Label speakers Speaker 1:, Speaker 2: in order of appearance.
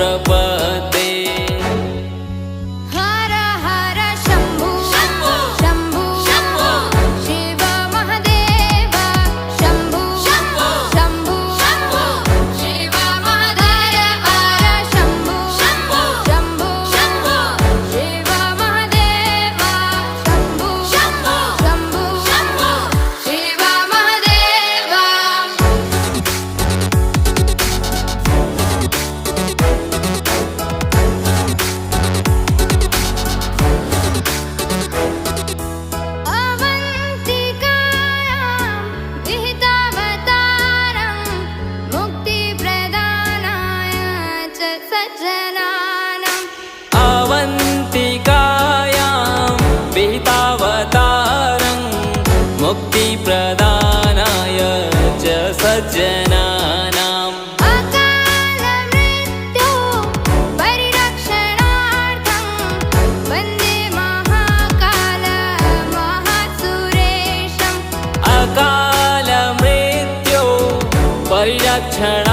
Speaker 1: प्रपद्ये।
Speaker 2: हर हर शम्भु शम्भु शम्भु शम्भु शिव महादेव शम्भु शम्भु शम्भु शम्भु शिव महादेव हर शम्भु शम्भु शम्भु शम्भु शिव महादेव शम्भु शम्भु शम्भु शम्भु शिव महादेव। अवन्तिकायां विहितावतारं मुक्तिप्रदानाय च सज्जनानाम्।
Speaker 1: अवन्तिकायां विहितावतारं मुक्तिप्रदानाय च सज्जनानाम्।
Speaker 2: अकालमृत्यो परिरक्षणार्थं वन्दे महाकाल महासुरेशम्।
Speaker 1: अकालमृत्यो परिरक्षणार्थं